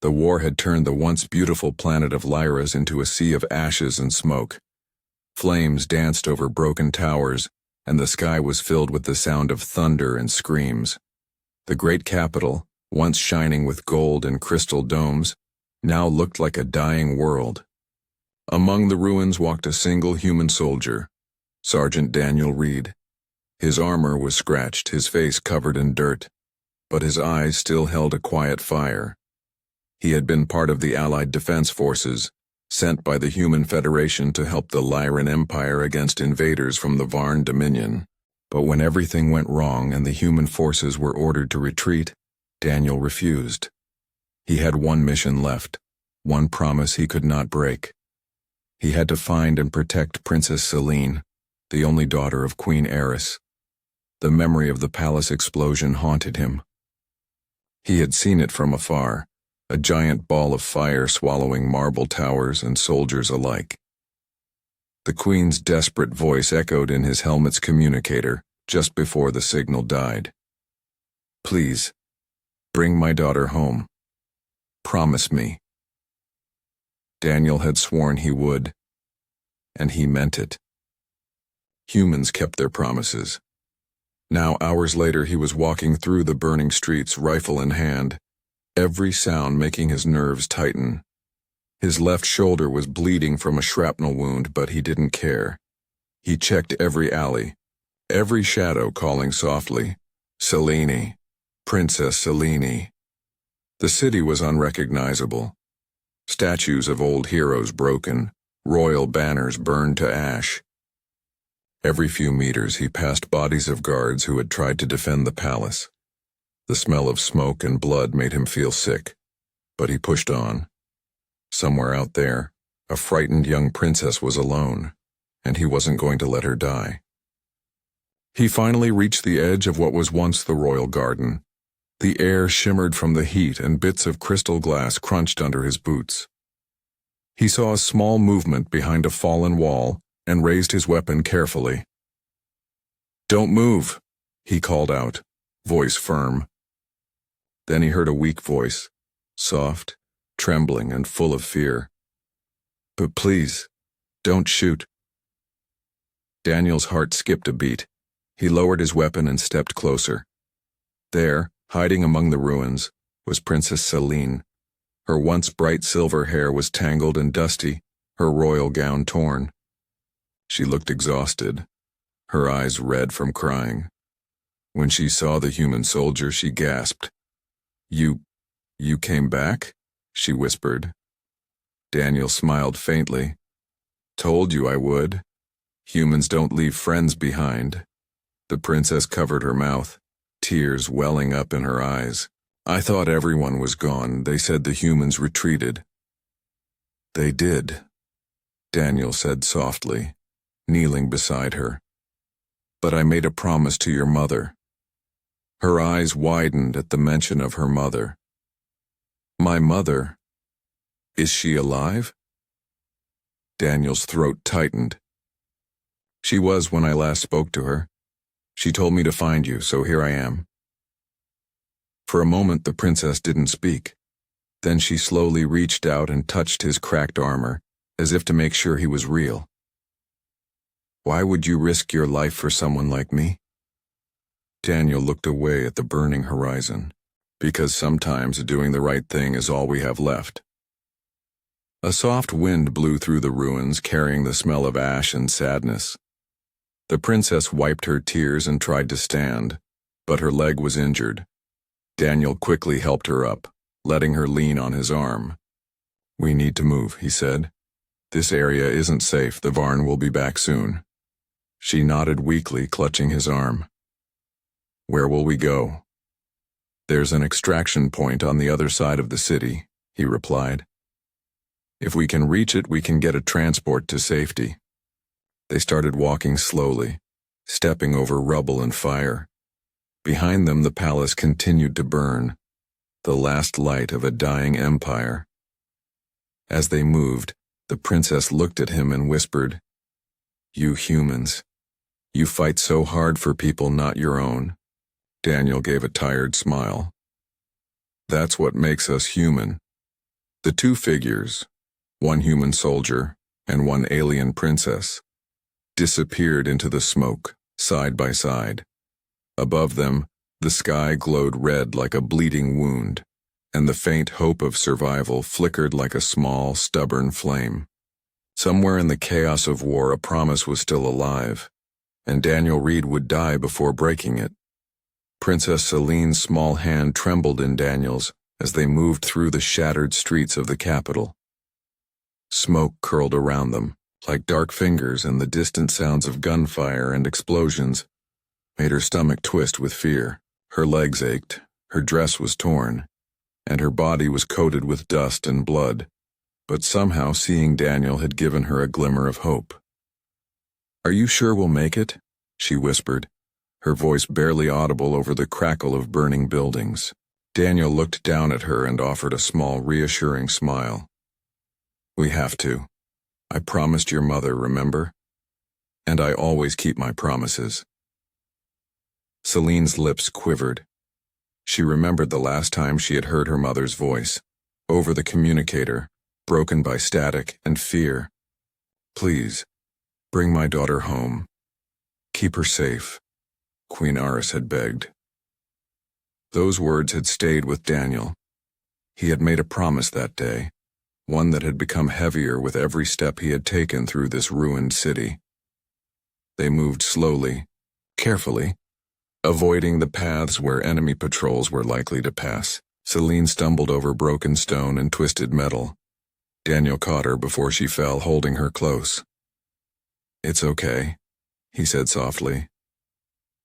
The war had turned the once beautiful planet of Lyras into a sea of ashes and smoke. Flames danced over broken towers, and the sky was filled with the sound of thunder and screams. The great capital, once shining with gold and crystal domes, now looked like a dying world. Among the ruins walked a single human soldier, Sergeant Daniel Reed. His armor was scratched, his face covered in dirt, but his eyes still held a quiet fire. He had been part of the Allied Defense Forces, sent by the Human Federation to help the Lyran Empire against invaders from the Varn Dominion. But when everything went wrong and the human forces were ordered to retreat, Daniel refused. He had one mission left, one promise he could not break. He had to find and protect Princess Selene, the only daughter of Queen Eris. The memory of the palace explosion haunted him. He had seen it from afar, a giant ball of fire swallowing marble towers and soldiers alike. The Queen's desperate voice echoed in his helmet's communicator just before the signal died. "Please, bring my daughter home. Promise me." Daniel had sworn he would, and he meant it. Humans kept their promises. Now, hours later, he was walking through the burning streets, rifle in hand, every sound making his nerves tighten. His left shoulder was bleeding from a shrapnel wound, but he didn't care. He checked every alley, every shadow calling softly, "Selene, Princess Selene." The city was unrecognizable. Statues of old heroes broken, royal banners burned to ash. Every few meters he passed bodies of guards who had tried to defend the palace. The smell of smoke and blood made him feel sick, but he pushed on. Somewhere out there, a frightened young princess was alone, and he wasn't going to let her die. He finally reached the edge of what was once the royal garden. The air shimmered from the heat and bits of crystal glass crunched under his boots. He saw a small movement behind a fallen wall and raised his weapon carefully. "Don't move," he called out, voice firm. Then he heard a weak voice, soft, trembling, and full of fear. "But please, don't shoot." Daniel's heart skipped a beat. He lowered his weapon and stepped closer. There, hiding among the ruins, was Princess Selene. Her once bright silver hair was tangled and dusty, her royal gown torn. She looked exhausted, her eyes red from crying. When she saw the human soldier, she gasped. You came back?" she whispered. Daniel smiled faintly. "Told you I would. Humans don't leave friends behind." The princess covered her mouth, tears welling up in her eyes. "I thought everyone was gone. They said the humans retreated." "They did," Daniel said softly, kneeling beside her. "But I made a promise to your mother." Her eyes widened at the mention of her mother. "My mother? Is she alive?" Daniel's throat tightened. "She was when I last spoke to her. She told me to find you, so here I am." For a moment the princess didn't speak. Then she slowly reached out and touched his cracked armor, as if to make sure he was real. "Why would you risk your life for someone like me?" Daniel looked away at the burning horizon. "Because sometimes doing the right thing is all we have left." A soft wind blew through the ruins, carrying the smell of ash and sadness. The princess wiped her tears and tried to stand, but her leg was injured. Daniel quickly helped her up, letting her lean on his arm. "We need to move," he said. "This area isn't safe. The Varn will be back soon." She nodded weakly, clutching his arm. "Where will we go?" "There's an extraction point on the other side of the city," he replied. "If we can reach it, we can get a transport to safety." They started walking slowly, stepping over rubble and fire. Behind them, the palace continued to burn, the last light of a dying empire. As they moved, the princess looked at him and whispered, "You humans, you fight so hard for people not your own." Daniel gave a tired smile. "That's what makes us human," The two figures, one human soldier and one alien princess, disappeared into the smoke, side by side. Above them, the sky glowed red like a bleeding wound, and the faint hope of survival flickered like a small, stubborn flame. Somewhere in the chaos of war, a promise was still alive, and Daniel Reed would die before breaking it. Princess Celine's small hand trembled in Daniel's as they moved through the shattered streets of the capital. Smoke curled around them, like dark fingers, and the distant sounds of gunfire and explosions made her stomach twist with fear. Her legs ached, her dress was torn, and her body was coated with dust and blood, but somehow seeing Daniel had given her a glimmer of hope. "Are you sure we'll make it?" she whispered, her voice barely audible over the crackle of burning buildings. Daniel looked down at her and offered a small, reassuring smile. "We have to. I promised your mother, remember? And I always keep my promises." Celine's lips quivered. She remembered the last time she had heard her mother's voice, over the communicator, broken by static and fear. "Please, bring my daughter home. Keep her safe," Queen Aris had begged. Those words had stayed with Daniel. He had made a promise that day, one that had become heavier with every step he had taken through this ruined city. They moved slowly, carefully, avoiding the paths where enemy patrols were likely to pass. Celine stumbled over broken stone and twisted metal. Daniel caught her before she fell, holding her close. "It's okay," he said softly.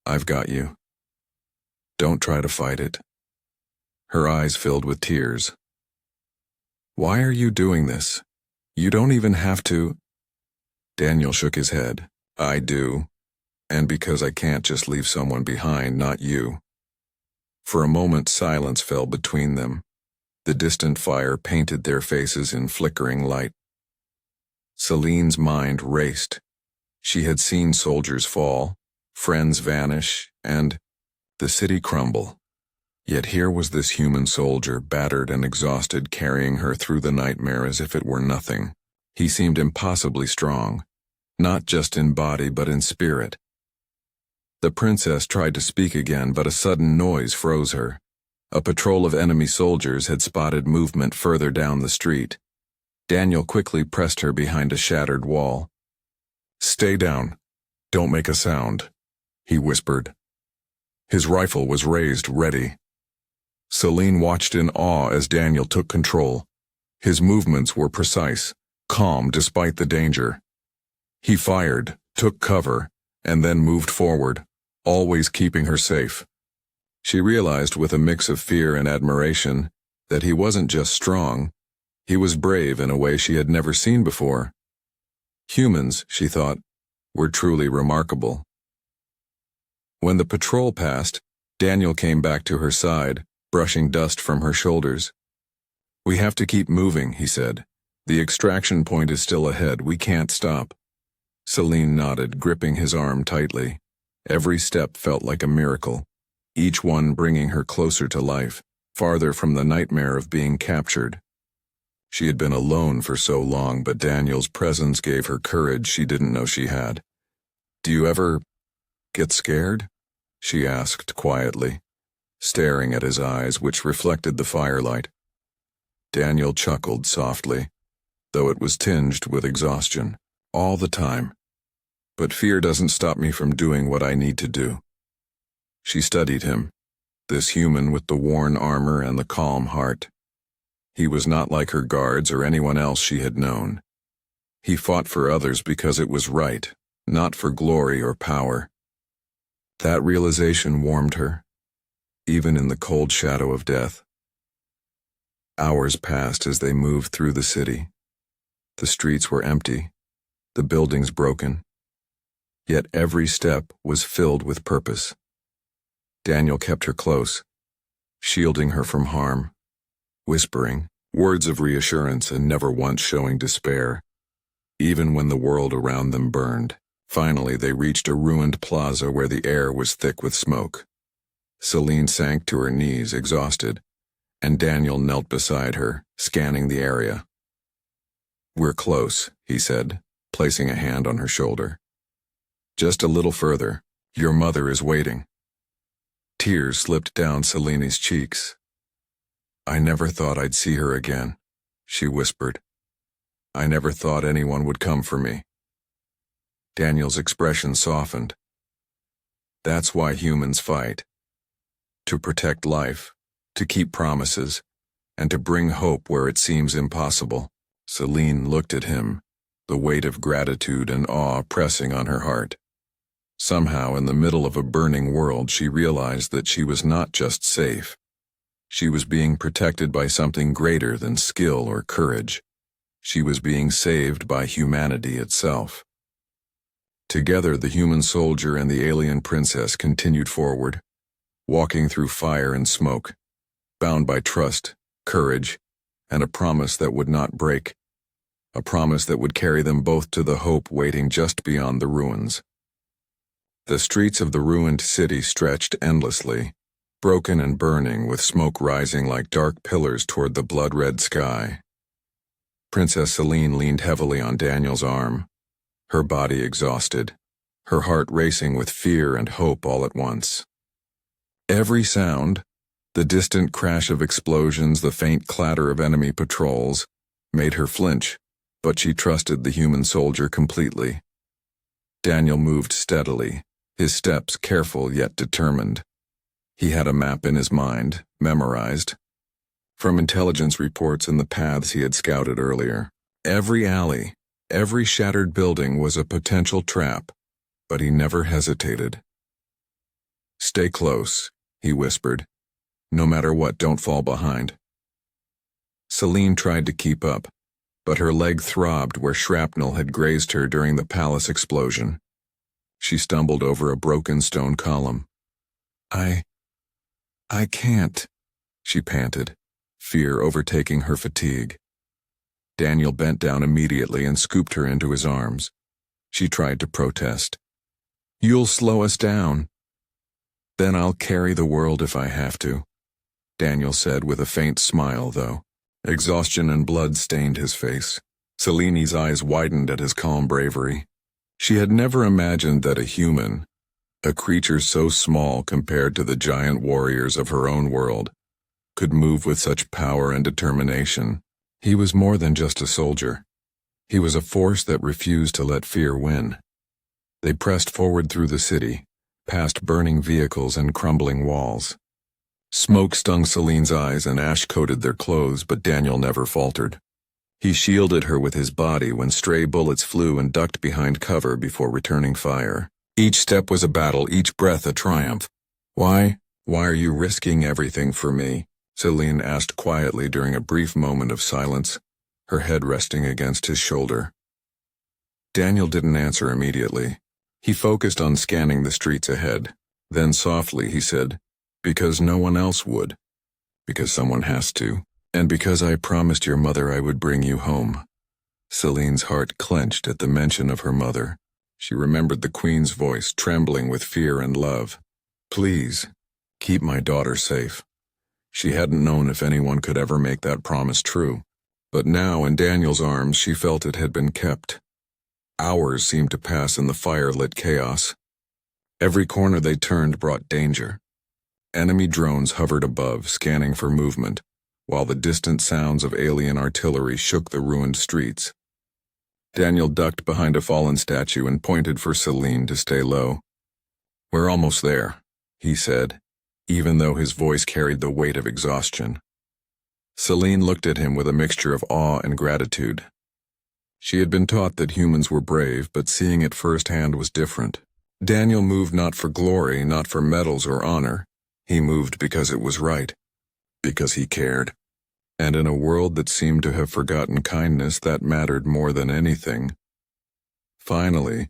"I've got you. Don't try to fight it." Her eyes filled with tears. "Why are you doing this? You don't even have to." Daniel shook his head. "I do. And because I can't just leave someone behind, not you." For a moment silence fell between them. The distant fire painted their faces in flickering light. Celine's mind raced. She had seen soldiers fall, friends vanish, and the city crumble. Yet here was this human soldier, battered and exhausted, carrying her through the nightmare as if it were nothing. He seemed impossibly strong, not just in body but in spirit. The princess tried to speak again, but a sudden noise froze her. A patrol of enemy soldiers had spotted movement further down the street. Daniel quickly pressed her behind a shattered wall. "Stay down. Don't make a sound," he whispered. His rifle was raised, ready. Celine watched in awe as Daniel took control. His movements were precise, calm despite the danger. He fired, took cover, and then moved forward, always keeping her safe. She realized with a mix of fear and admiration that he wasn't just strong, he was brave in a way she had never seen before. Humans, she thought, were truly remarkable. When the patrol passed, Daniel came back to her side, brushing dust from her shoulders. "We have to keep moving," he said. "The extraction point is still ahead. We can't stop." Celine nodded, gripping his arm tightly. Every step felt like a miracle, each one bringing her closer to life, farther from the nightmare of being captured. She had been alone for so long, but Daniel's presence gave her courage she didn't know she had. "Do you ever get scared?" she asked quietly, staring at his eyes, which reflected the firelight. Daniel chuckled softly, though it was tinged with exhaustion. "All the time. But fear doesn't stop me from doing what I need to do." She studied him, this human with the worn armor and the calm heart. He was not like her guards or anyone else she had known. He fought for others because it was right, not for glory or power. That realization warmed her, even in the cold shadow of death. Hours passed as they moved through the city. The streets were empty, the buildings broken. Yet every step was filled with purpose. Daniel kept her close, shielding her from harm, whispering words of reassurance and never once showing despair, even when the world around them burned. Finally, they reached a ruined plaza where the air was thick with smoke. Celine sank to her knees, exhausted, and Daniel knelt beside her, scanning the area. "We're close," he said, placing a hand on her shoulder. "Just a little further. Your mother is waiting." Tears slipped down Selene's cheeks. "I never thought I'd see her again," she whispered. "I never thought anyone would come for me." Daniel's expression softened. "That's why humans fight. To protect life, to keep promises, and to bring hope where it seems impossible." Selene looked at him, the weight of gratitude and awe pressing on her heart. Somehow, in the middle of a burning world, she realized that she was not just safe. She was being protected by something greater than skill or courage. She was being saved by humanity itself. Together, the human soldier and the alien princess continued forward, walking through fire and smoke, bound by trust, courage, and a promise that would not break, a promise that would carry them both to the hope waiting just beyond the ruins. The streets of the ruined city stretched endlessly, broken and burning, with smoke rising like dark pillars toward the blood-red sky. Princess Selene leaned heavily on Daniel's arm, her body exhausted, her heart racing with fear and hope all at once. Every sound, the distant crash of explosions, the faint clatter of enemy patrols, made her flinch, but she trusted the human soldier completely. Daniel moved steadily, his steps careful yet determined. He had a map in his mind, memorized, from intelligence reports and the paths he had scouted earlier. Every alley, every shattered building was a potential trap, but he never hesitated. "Stay close," he whispered. "No matter what, don't fall behind." Selene tried to keep up, but her leg throbbed where shrapnel had grazed her during the palace explosion. She stumbled over a broken stone column. I can't," she panted, fear overtaking her fatigue. Daniel bent down immediately and scooped her into his arms. She tried to protest. "You'll slow us down." "Then I'll carry the world if I have to," Daniel said with a faint smile, though. Exhaustion and blood stained his face. Selene's eyes widened at his calm bravery. She had never imagined that a human, a creature so small compared to the giant warriors of her own world, could move with such power and determination. He was more than just a soldier. He was a force that refused to let fear win. They pressed forward through the city, past burning vehicles and crumbling walls. Smoke stung Selene's eyes and ash coated their clothes, but Daniel never faltered. He shielded her with his body when stray bullets flew and ducked behind cover before returning fire. Each step was a battle, each breath a triumph. Why are you risking everything for me?" Selene asked quietly during a brief moment of silence, her head resting against his shoulder. Daniel didn't answer immediately. He focused on scanning the streets ahead. Then softly he said, "Because no one else would. Because someone has to. And because I promised your mother I would bring you home." Selene's heart clenched at the mention of her mother. She remembered the Queen's voice, trembling with fear and love. "Please, keep my daughter safe." She hadn't known if anyone could ever make that promise true. But now, in Daniel's arms, she felt it had been kept. Hours seemed to pass in the fire-lit chaos. Every corner they turned brought danger. Enemy drones hovered above, scanning for movement, while the distant sounds of alien artillery shook the ruined streets. Daniel ducked behind a fallen statue and pointed for Selene to stay low. "We're almost there," he said, even though his voice carried the weight of exhaustion. Selene looked at him with a mixture of awe and gratitude. She had been taught that humans were brave, but seeing it firsthand was different. Daniel moved not for glory, not for medals or honor. He moved because it was right, because he cared. And in a world that seemed to have forgotten kindness, that mattered more than anything. Finally,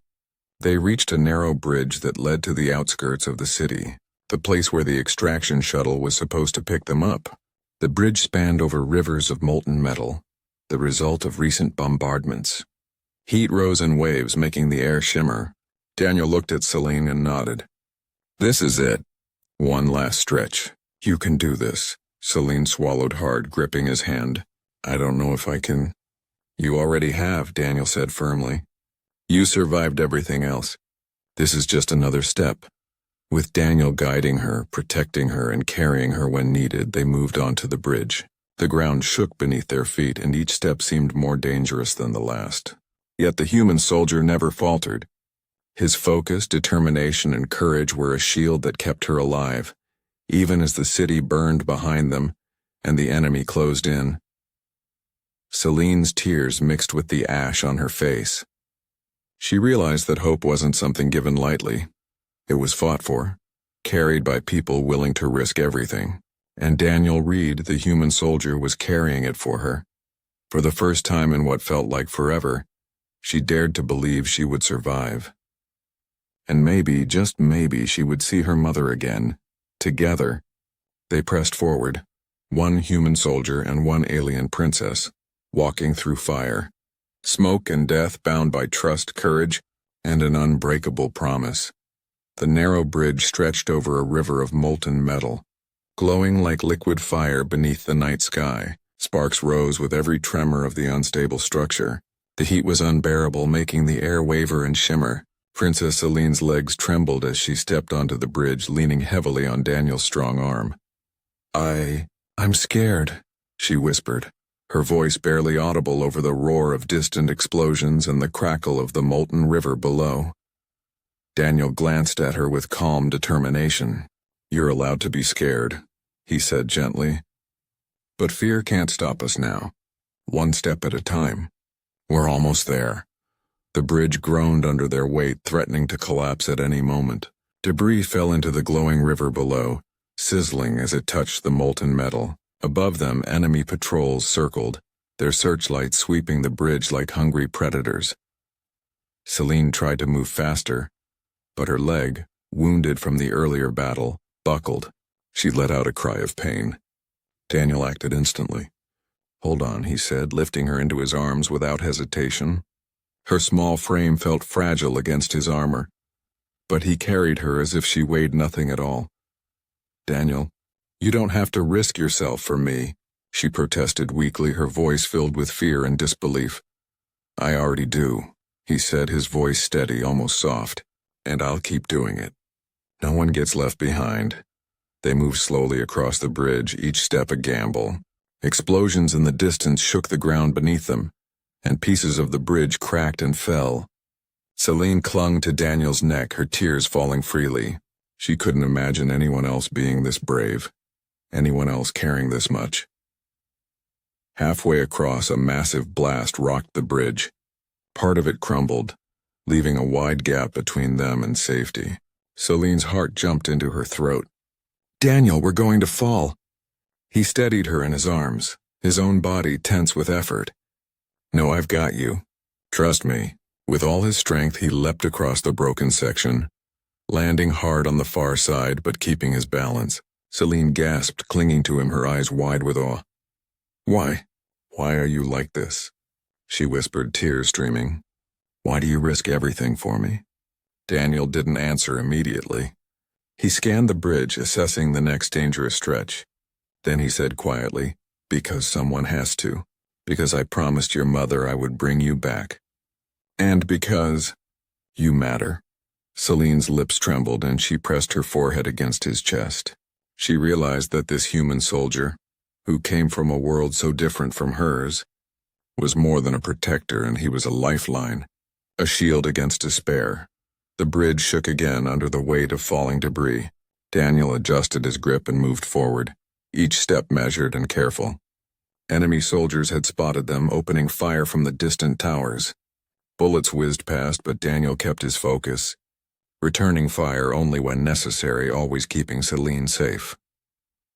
they reached a narrow bridge that led to the outskirts of the city, the place where the extraction shuttle was supposed to pick them up. The bridge spanned over rivers of molten metal, the result of recent bombardments. Heat rose in waves, making the air shimmer. Daniel looked at Selene and nodded. "This is it. One last stretch. You can do this." Celine swallowed hard, gripping his hand. I don't know if I can. You already have, Daniel said firmly. You survived everything else. This is just another step. With Daniel guiding her, protecting her, and carrying her when needed, they moved onto the bridge. The ground shook beneath their feet, and each step seemed more dangerous than the last. Yet the human soldier never faltered. His focus, determination, and courage were a shield that kept her alive, even as the city burned behind them and the enemy closed in. Celine's tears mixed with the ash on her face. She realized that hope wasn't something given lightly. It was fought for, carried by people willing to risk everything. And Daniel Reed, the human soldier, was carrying it for her. For the first time in what felt like forever, she dared to believe she would survive. And maybe, just maybe, she would see her mother again. Together, they pressed forward, one human soldier and one alien princess, walking through fire, smoke and death bound by trust, courage, and an unbreakable promise. The narrow bridge stretched over a river of molten metal, glowing like liquid fire beneath the night sky. Sparks rose with every tremor of the unstable structure. The heat was unbearable, making the air waver and shimmer. Princess Celine's legs trembled as she stepped onto the bridge, leaning heavily on Daniel's strong arm. I'm scared, she whispered, her voice barely audible over the roar of distant explosions and the crackle of the molten river below. Daniel glanced at her with calm determination. You're allowed to be scared, he said gently. But fear can't stop us now. One step at a time. We're almost there. The bridge groaned under their weight, threatening to collapse at any moment. Debris fell into the glowing river below, sizzling as it touched the molten metal. Above them, enemy patrols circled, their searchlights sweeping the bridge like hungry predators. Celine tried to move faster, but her leg, wounded from the earlier battle, buckled. She let out a cry of pain. Daniel acted instantly. Hold on, he said, lifting her into his arms without hesitation. Her small frame felt fragile against his armor, but he carried her as if she weighed nothing at all. Daniel, you don't have to risk yourself for me, she protested weakly, her voice filled with fear and disbelief. I already do, he said, his voice steady, almost soft, and I'll keep doing it. No one gets left behind. They moved slowly across the bridge, each step a gamble. Explosions in the distance shook the ground beneath them, and pieces of the bridge cracked and fell. Celine clung to Daniel's neck, her tears falling freely. She couldn't imagine anyone else being this brave, anyone else caring this much. Halfway across, a massive blast rocked the bridge. Part of it crumbled, leaving a wide gap between them and safety. Celine's heart jumped into her throat. Daniel, we're going to fall. He steadied her in his arms, his own body tense with effort. No, I've got you. Trust me. With all his strength, he leapt across the broken section, landing hard on the far side but keeping his balance. Celine gasped, clinging to him, her eyes wide with awe. Why? Why are you like this? She whispered, tears streaming. Why do you risk everything for me? Daniel didn't answer immediately. He scanned the bridge, assessing the next dangerous stretch. Then he said quietly, because someone has to. Because I promised your mother I would bring you back. And because you matter. Celine's lips trembled and she pressed her forehead against his chest. She realized that this human soldier, who came from a world so different from hers, was more than a protector, and he was a lifeline, a shield against despair. The bridge shook again under the weight of falling debris. Daniel adjusted his grip and moved forward, each step measured and careful. Enemy soldiers had spotted them, opening fire from the distant towers. Bullets whizzed past, but Daniel kept his focus, returning fire only when necessary, always keeping Celine safe.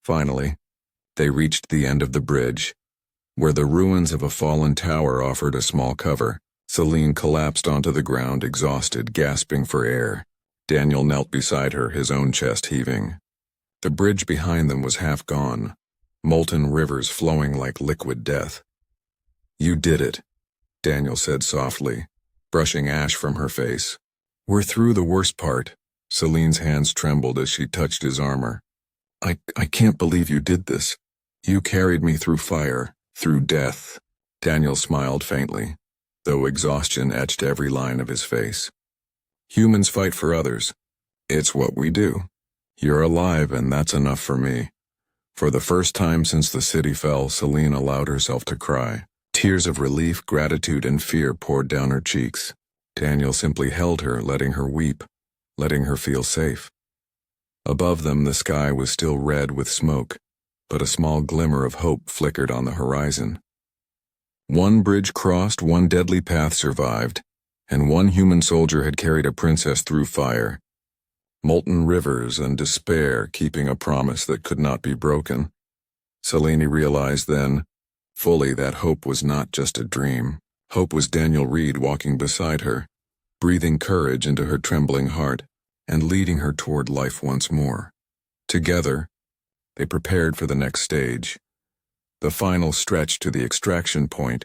Finally, they reached the end of the bridge, where the ruins of a fallen tower offered a small cover. Celine collapsed onto the ground, exhausted, gasping for air. Daniel knelt beside her, his own chest heaving. The bridge behind them was half gone, molten rivers flowing like liquid death. You did it, Daniel said softly, brushing ash from her face. We're through the worst part. Celine's hands trembled as she touched his armor. I can't believe you did this. You carried me through fire, through death. Daniel smiled faintly, though exhaustion etched every line of his face. Humans fight for others. It's what we do. You're alive, and that's enough for me. For the first time since the city fell, Celine allowed herself to cry. Tears of relief, gratitude, and fear poured down her cheeks. Daniel simply held her, letting her weep, letting her feel safe. Above them, the sky was still red with smoke, but a small glimmer of hope flickered on the horizon. One bridge crossed, one deadly path survived, and one human soldier had carried a princess through fire. Molten rivers and despair keeping a promise that could not be broken. Celine realized then, fully, that hope was not just a dream. Hope was Daniel Reed walking beside her, breathing courage into her trembling heart, and leading her toward life once more. Together, they prepared for the next stage. The final stretch to the extraction point,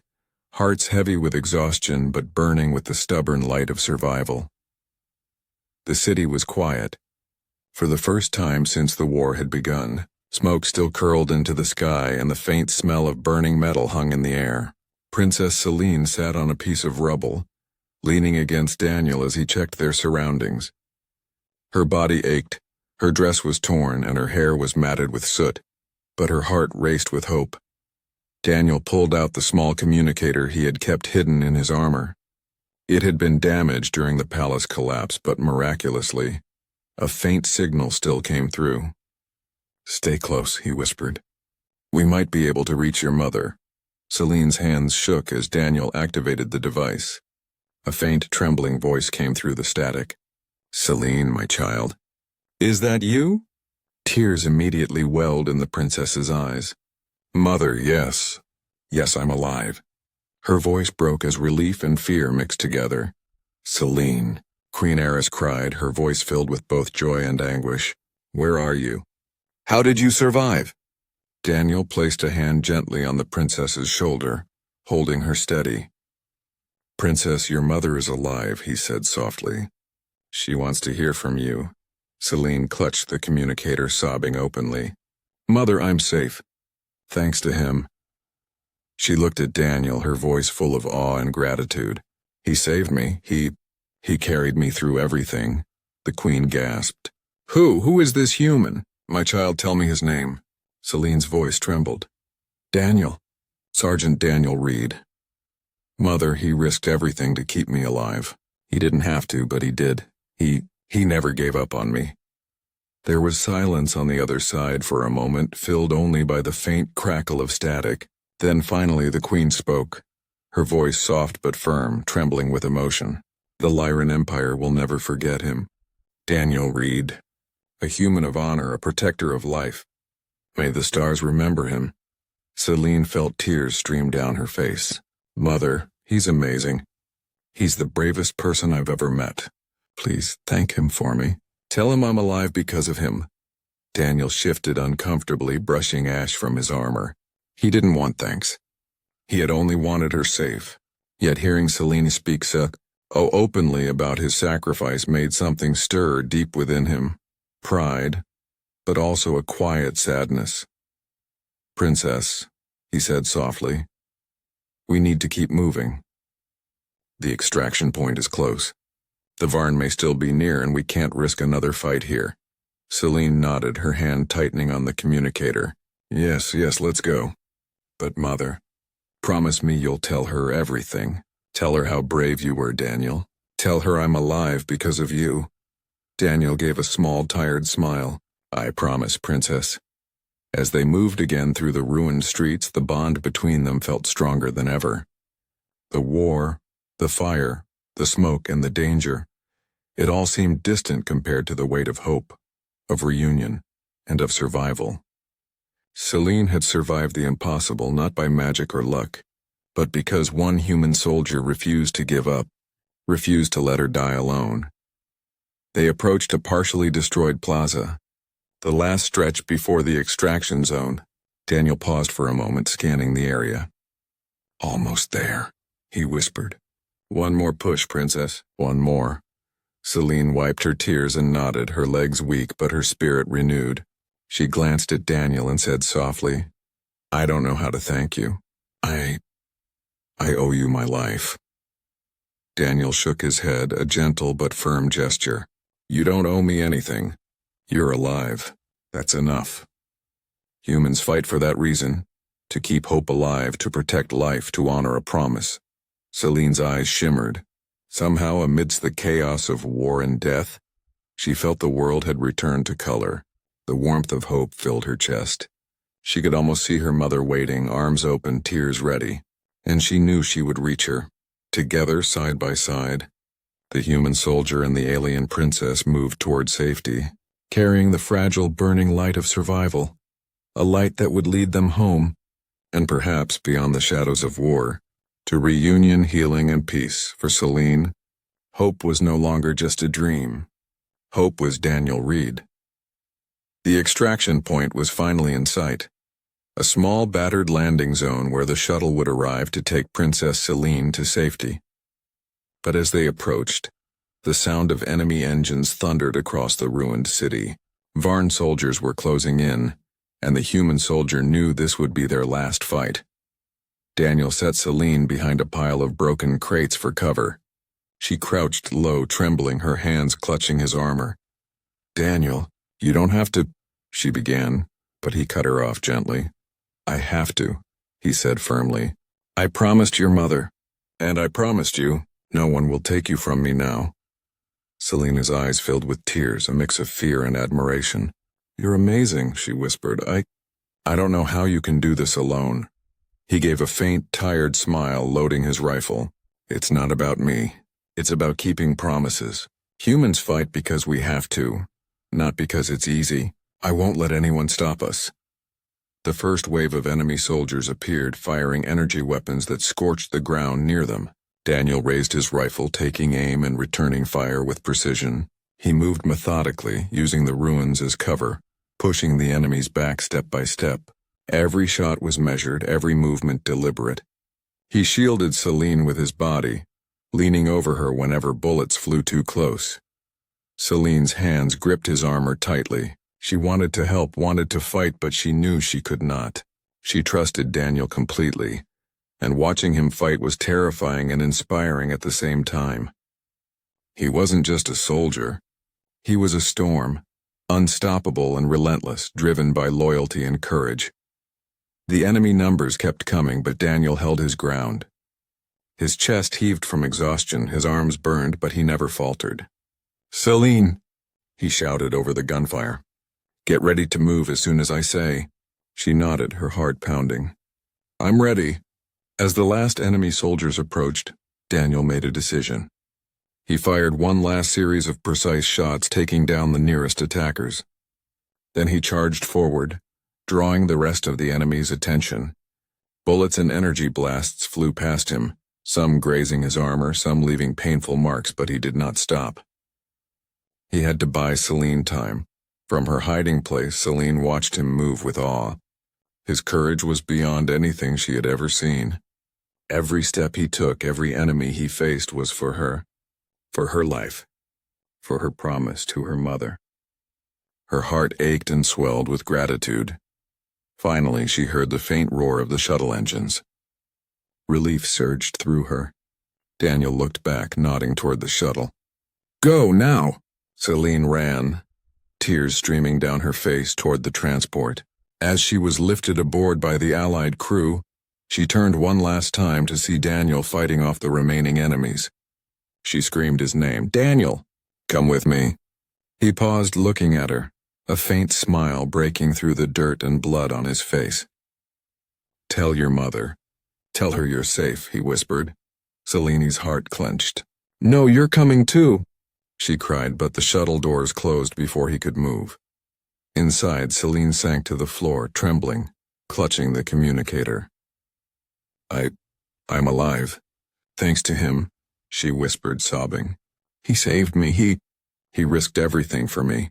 hearts heavy with exhaustion but burning with the stubborn light of survival. The city was quiet. For the first time since the war had begun, smoke still curled into the sky and the faint smell of burning metal hung in the air. Princess Celine sat on a piece of rubble, leaning against Daniel as he checked their surroundings. Her body ached, her dress was torn, and her hair was matted with soot, but her heart raced with hope. Daniel pulled out the small communicator he had kept hidden in his armor. It had been damaged during the palace collapse, but miraculously, a faint signal still came through. "Stay close," he whispered. "We might be able to reach your mother." Celine's hands shook as Daniel activated the device. A faint, trembling voice came through the static. "Celine, my child." "Is that you?" Tears immediately welled in the princess's eyes. "Mother, yes. Yes, I'm alive." Her voice broke as relief and fear mixed together. "Celine," Queen Eris cried, her voice filled with both joy and anguish. "Where are you? How did you survive?" Daniel placed a hand gently on the princess's shoulder, holding her steady. "Princess, your mother is alive," he said softly. "She wants to hear from you." Celine clutched the communicator, sobbing openly. "Mother, I'm safe. Thanks to him." She looked at Daniel, her voice full of awe and gratitude. "He saved me. He carried me through everything." The queen gasped. Who is this human? My child, tell me his name." Celine's voice trembled. "Daniel. Sergeant Daniel Reed." "Mother, he risked everything to keep me alive. He didn't have to, but he did. He never gave up on me." There was silence on the other side for a moment, filled only by the faint crackle of static. Then finally the queen spoke, her voice soft but firm, trembling with emotion. "The Lyran Empire will never forget him. Daniel Reed. A human of honor, a protector of life. May the stars remember him." Celine felt tears stream down her face. "Mother, he's amazing. He's the bravest person I've ever met. Please thank him for me. Tell him I'm alive because of him." Daniel shifted uncomfortably, brushing ash from his armor. He didn't want thanks. He had only wanted her safe. Yet hearing Celine speak so openly about his sacrifice made something stir deep within him. Pride, but also a quiet sadness. "Princess," he said softly, "we need to keep moving. The extraction point is close. The Varn may still be near, and we can't risk another fight here." Celine nodded, her hand tightening on the communicator. Yes, let's go. But Mother, promise me you'll tell her everything. Tell her how brave you were, Daniel. Tell her I'm alive because of you." Daniel gave a small, tired smile. "I promise, Princess." As they moved again through the ruined streets, the bond between them felt stronger than ever. The war, the fire, the smoke, and the danger, it all seemed distant compared to the weight of hope, of reunion, and of survival. Celine had survived the impossible not by magic or luck, but because one human soldier refused to give up, refused to let her die alone. They approached a partially destroyed plaza, the last stretch before the extraction zone. Daniel paused for a moment, scanning the area. "Almost there," he whispered. "One more push, Princess. One more." Celine wiped her tears and nodded, her legs weak but her spirit renewed. She glanced at Daniel and said softly, I don't know how to thank you. I owe you my life. Daniel shook his head, a gentle but firm gesture. You don't owe me anything. You're alive. That's enough. Humans fight for that reason, to keep hope alive, to protect life, to honor a promise. Celine's eyes shimmered. Somehow, amidst the chaos of war and death, she felt the world had returned to color. The warmth of hope filled her chest. She could almost see her mother waiting, arms open, tears ready. And she knew she would reach her. Together, side by side, the human soldier and the alien princess moved toward safety, carrying the fragile, burning light of survival, a light that would lead them home, and perhaps beyond the shadows of war, to reunion, healing, and peace. For Celine, hope was no longer just a dream. Hope was Daniel Reed. The extraction point was finally in sight. A small, battered landing zone where the shuttle would arrive to take Princess Celine to safety. But as they approached, the sound of enemy engines thundered across the ruined city. Varn soldiers were closing in, and the human soldier knew this would be their last fight. Daniel set Celine behind a pile of broken crates for cover. She crouched low, trembling, her hands clutching his armor. Daniel, you don't have to, she began, but he cut her off gently. I have to, he said firmly. I promised your mother, and I promised you, no one will take you from me now. Selena's eyes filled with tears, a mix of fear and admiration. You're amazing, she whispered. I don't know how you can do this alone. He gave a faint, tired smile, loading his rifle. It's not about me. It's about keeping promises. Humans fight because we have to, not because it's easy. I won't let anyone stop us. The first wave of enemy soldiers appeared, firing energy weapons that scorched the ground near them. Daniel raised his rifle, taking aim and returning fire with precision. He moved methodically, using the ruins as cover, pushing the enemies back step by step. Every shot was measured, every movement deliberate. He shielded Celine with his body, leaning over her whenever bullets flew too close. Celine's hands gripped his armor tightly. She wanted to help, wanted to fight, but she knew she could not. She trusted Daniel completely, and watching him fight was terrifying and inspiring at the same time. He wasn't just a soldier. He was a storm, unstoppable and relentless, driven by loyalty and courage. The enemy numbers kept coming, but Daniel held his ground. His chest heaved from exhaustion, his arms burned, but he never faltered. Celine, he shouted over the gunfire. Get ready to move as soon as I say. She nodded, her heart pounding. I'm ready. As the last enemy soldiers approached, Daniel made a decision. He fired one last series of precise shots, taking down the nearest attackers. Then he charged forward, drawing the rest of the enemy's attention. Bullets and energy blasts flew past him, some grazing his armor, some leaving painful marks, but he did not stop. He had to buy Celine time. From her hiding place, Celine watched him move with awe. His courage was beyond anything she had ever seen. Every step he took, every enemy he faced was for her life, for her promise to her mother. Her heart ached and swelled with gratitude. Finally, she heard the faint roar of the shuttle engines. Relief surged through her. Daniel looked back, nodding toward the shuttle. Go, now! Celine ran, tears streaming down her face toward the transport. As she was lifted aboard by the Allied crew, she turned one last time to see Daniel fighting off the remaining enemies. She screamed his name. Daniel! Come with me. He paused, looking at her, a faint smile breaking through the dirt and blood on his face. Tell your mother. Tell her you're safe, he whispered. Celine's heart clenched. No, you're coming too, she cried, but the shuttle doors closed before he could move. Inside, Celine sank to the floor, trembling, clutching the communicator. I'm alive. Thanks to him, she whispered, sobbing. He saved me. He risked everything for me.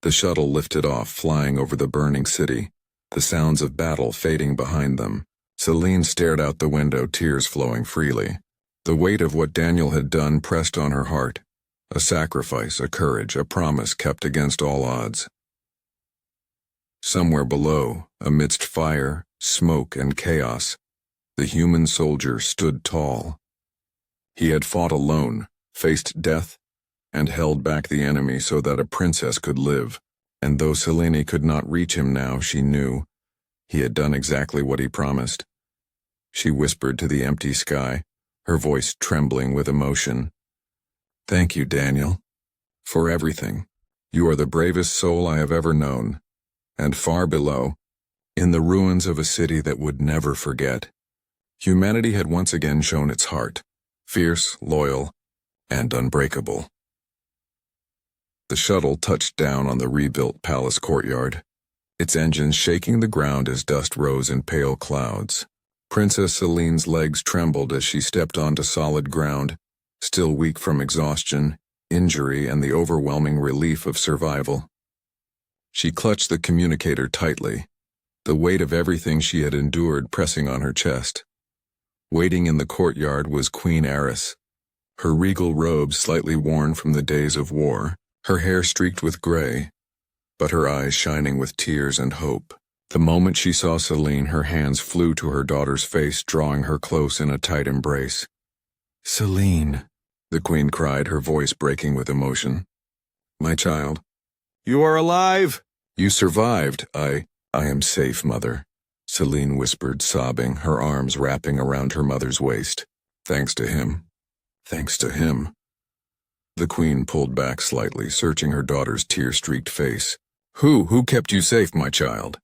The shuttle lifted off, flying over the burning city, the sounds of battle fading behind them. Celine stared out the window, tears flowing freely. The weight of what Daniel had done pressed on her heart. A sacrifice, a courage, a promise kept against all odds. Somewhere below, amidst fire, smoke and chaos, the human soldier stood tall. He had fought alone, faced death, and held back the enemy so that a princess could live, and though Selene could not reach him now, she knew he had done exactly what he promised. She whispered to the empty sky, her voice trembling with emotion. "Thank you, Daniel, for everything. You are the bravest soul I have ever known." And far below, in the ruins of a city that would never forget, humanity had once again shown its heart, fierce, loyal, and unbreakable. The shuttle touched down on the rebuilt palace courtyard, its engines shaking the ground as dust rose in pale clouds. Princess Selene's legs trembled as she stepped onto solid ground, still weak from exhaustion, injury, and the overwhelming relief of survival. She clutched the communicator tightly, the weight of everything she had endured pressing on her chest. Waiting in the courtyard was Queen Eris, her regal robes slightly worn from the days of war, her hair streaked with gray, but her eyes shining with tears and hope. The moment she saw Selene, her hands flew to her daughter's face, drawing her close in a tight embrace. "Selene," the queen cried, her voice breaking with emotion. "My child, you are alive! You survived. I am safe, mother," Selene whispered, sobbing, her arms wrapping around her mother's waist. "Thanks to him. Thanks to him." The queen pulled back slightly, searching her daughter's tear-streaked face. Who kept you safe, my child?"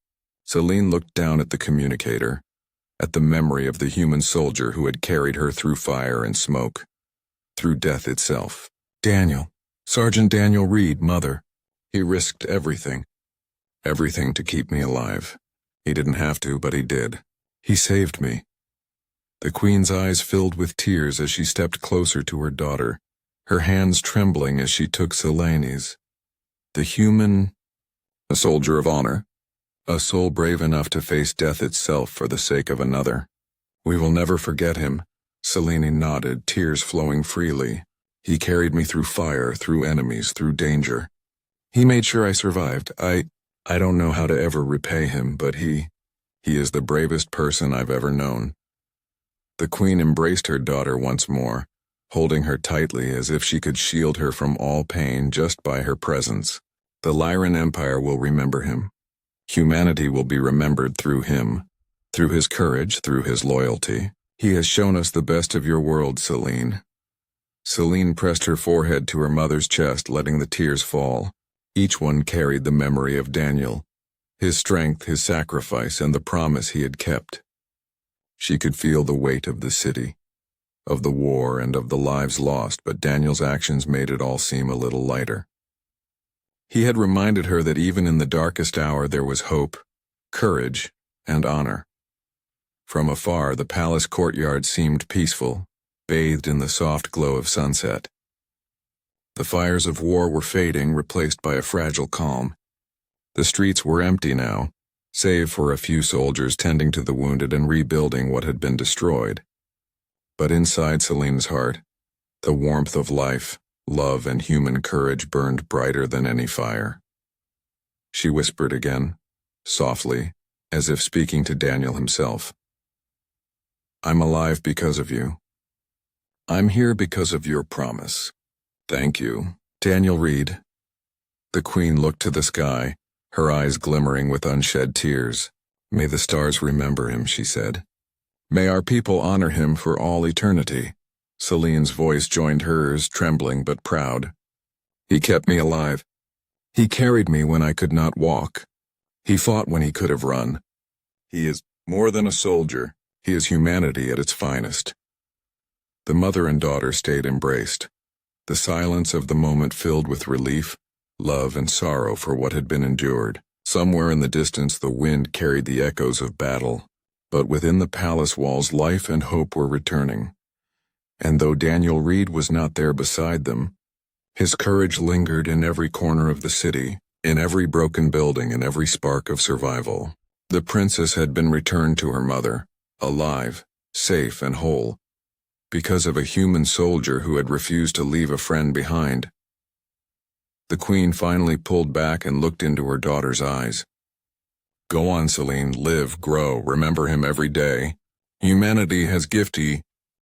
Selene looked down at the communicator, at the memory of the human soldier who had carried her through fire and smoke, through death itself. "Daniel, Sergeant Daniel Reed, mother. He risked everything. Everything to keep me alive. He didn't have to, but he did. He saved me." The queen's eyes filled with tears as she stepped closer to her daughter, her hands trembling as she took Selene's. The human, a soldier of honor, a soul brave enough to face death itself for the sake of another. "We will never forget him," Selene nodded, tears flowing freely. "He carried me through fire, through enemies, through danger. He made sure I survived. I don't know how to ever repay him, but he is the bravest person I've ever known." The queen embraced her daughter once more, holding her tightly as if she could shield her from all pain just by her presence. The Lyran Empire will remember him. Humanity will be remembered through him, through his courage, through his loyalty. "He has shown us the best of your world, Selene." Selene pressed her forehead to her mother's chest, letting the tears fall. Each one carried the memory of Daniel, his strength, his sacrifice, and the promise he had kept. She could feel the weight of the city, of the war, and of the lives lost, but Daniel's actions made it all seem a little lighter. He had reminded her that even in the darkest hour there was hope, courage, and honor. From afar, the palace courtyard seemed peaceful, bathed in the soft glow of sunset. The fires of war were fading, replaced by a fragile calm. The streets were empty now, save for a few soldiers tending to the wounded and rebuilding what had been destroyed. But inside Selene's heart, the warmth of life, love, and human courage burned brighter than any fire. She whispered again, softly, as if speaking to Daniel himself. "I'm alive because of you. I'm here because of your promise. Thank you, Daniel Reed." The queen looked to the sky, her eyes glimmering with unshed tears. "May the stars remember him," she said. "May our people honor him for all eternity." Selene's voice joined hers, trembling but proud. "He kept me alive. He carried me when I could not walk. He fought when he could have run. He is more than a soldier. He is humanity at its finest." The mother and daughter stayed embraced, the silence of the moment filled with relief, love, and sorrow for what had been endured. Somewhere in the distance the wind carried the echoes of battle, but within the palace walls life and hope were returning. And though Daniel Reed was not there beside them, his courage lingered in every corner of the city, in every broken building, and every spark of survival. The princess had been returned to her mother, alive, safe, and whole, because of a human soldier who had refused to leave a friend behind. The queen finally pulled back and looked into her daughter's eyes. Go on, Celine, live, grow, remember him every day. Humanity has gifty,